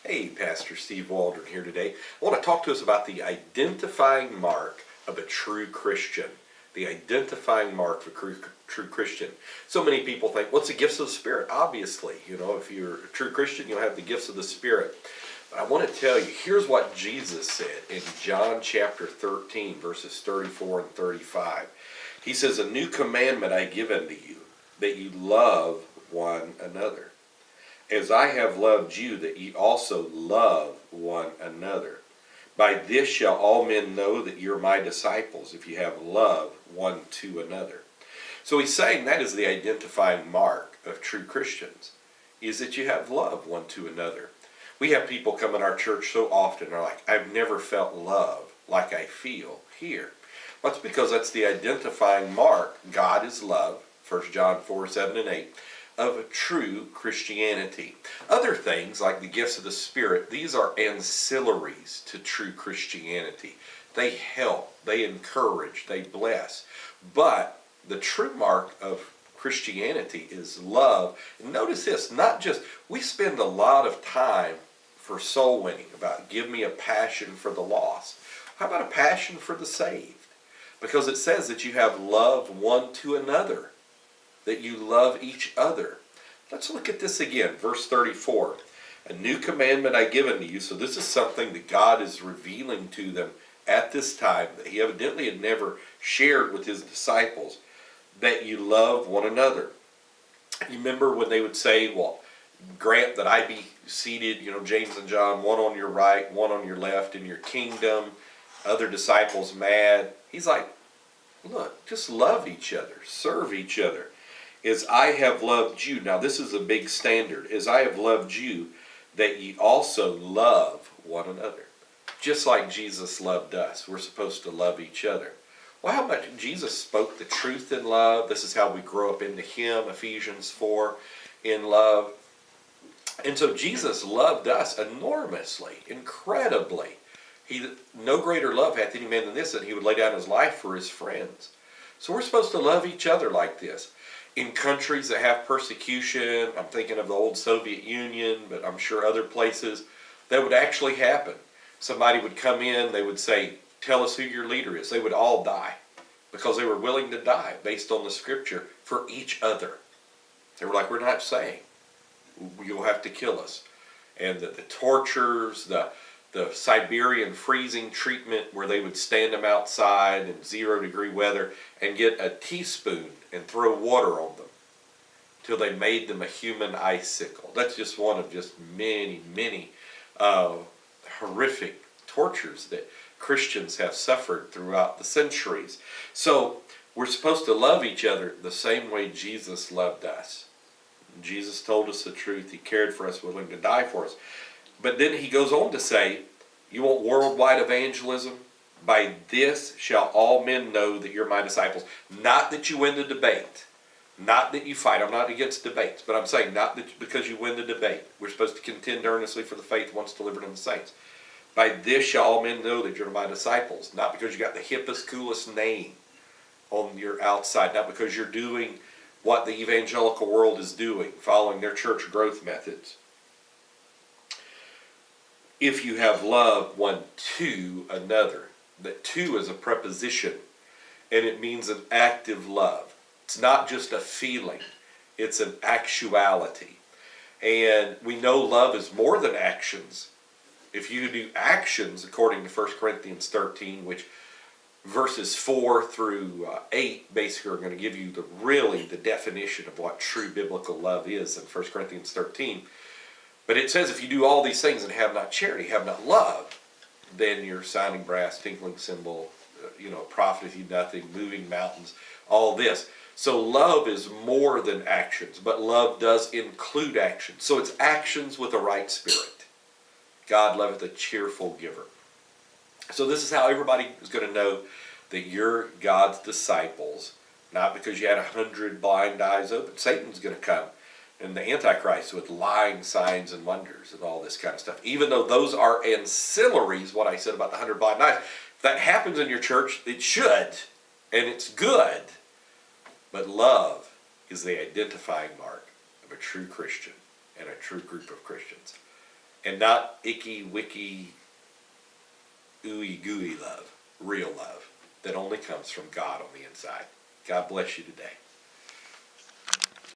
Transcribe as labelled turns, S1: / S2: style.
S1: Hey, Pastor Steve Waldron here today. I want to talk to us about the identifying mark of a true Christian. The identifying mark of a true Christian. So many people think, what's the gifts of the Spirit? Obviously, if you're a true Christian, you'll have the gifts of the Spirit. But I want to tell you, here's what Jesus said in John chapter 13, verses 34 and 35. He says, "A new commandment I give unto you, that you love one another. As I have loved you, that ye also love one another. By this shall all men know that you're my disciples, if you have love one to another." So he's saying that is the identifying mark of true Christians, is that you have love one to another. We have people come in our church so often, they're like, I've never felt love like I feel here. Well, that's because that's the identifying mark. God is love, 1 John 4, 7 and 8. Of a true Christianity. Other things like the gifts of the Spirit, these are ancillaries to true Christianity. They help, they encourage, they bless. But the true mark of Christianity is love. And notice this, not just, we spend a lot of time for soul winning, about give me a passion for the lost. How about a passion for the saved? Because it says that you have love one to another, that you love each other. Let's look at this again, verse 34. "A new commandment I give unto you." So this is something that God is revealing to them at this time that he evidently had never shared with his disciples, that you love one another. You remember when they would say, well, grant that I be seated, James and John, one on your right, one on your left in your kingdom. Other disciples mad. He's like, look, just love each other, serve each other. "As I have loved you." Now this is a big standard. "As I have loved you, that ye also love one another." Just like Jesus loved us, we're supposed to love each other. Well, how much Jesus spoke the truth in love. This is how we grow up into him, Ephesians 4, in love. And so Jesus loved us enormously, incredibly. No greater love hath any man than this, that he would lay down his life for his friends. So we're supposed to love each other like this. In countries that have persecution, I'm thinking of the old Soviet Union, but I'm sure other places, that would actually happen. Somebody would come in, they would say, tell us who your leader is. They would all die because they were willing to die based on the scripture for each other. They were like, we're not saying, you'll have to kill us. And the tortures, the Siberian freezing treatment where they would stand them outside in 0-degree weather and get a teaspoon and throw water on them till they made them a human icicle. That's just one of just many, many horrific tortures that Christians have suffered throughout the centuries. So we're supposed to love each other the same way Jesus loved us. Jesus told us the truth. He cared for us, willing to die for us. But then he goes on to say, you want worldwide evangelism? By this shall all men know that you're my disciples. Not that you win the debate. Not that you fight. I'm not against debates. But I'm saying not that because you win the debate. We're supposed to contend earnestly for the faith once delivered in the saints. By this shall all men know that you're my disciples. Not because you got the hippest, coolest name on your outside. Not because you're doing what the evangelical world is doing, following their church growth methods. If you have love one to another. That to is a preposition, and it means an active love. It's not just a feeling, it's an actuality. And we know love is more than actions. If you do actions, according to 1 Corinthians 13, which verses 4 through 8 basically are going to give you the definition of what true biblical love is in 1 Corinthians 13. But it says if you do all these things and have not charity, have not love, then you're sounding brass, tinkling cymbal, profiteth you nothing, moving mountains, all this. So love is more than actions, but love does include actions. So it's actions with a right spirit. God loveth a cheerful giver. So this is how everybody is going to know that you're God's disciples, not because you had 100 blind eyes open. Satan's going to come, and the Antichrist with lying signs and wonders and all this kind of stuff. Even though those are ancillaries, what I said about the 100 blind eyes, if that happens in your church, it should, and it's good. But love is the identifying mark of a true Christian and a true group of Christians. And not icky, wicky, ooey gooey love. Real love that only comes from God on the inside. God bless you today.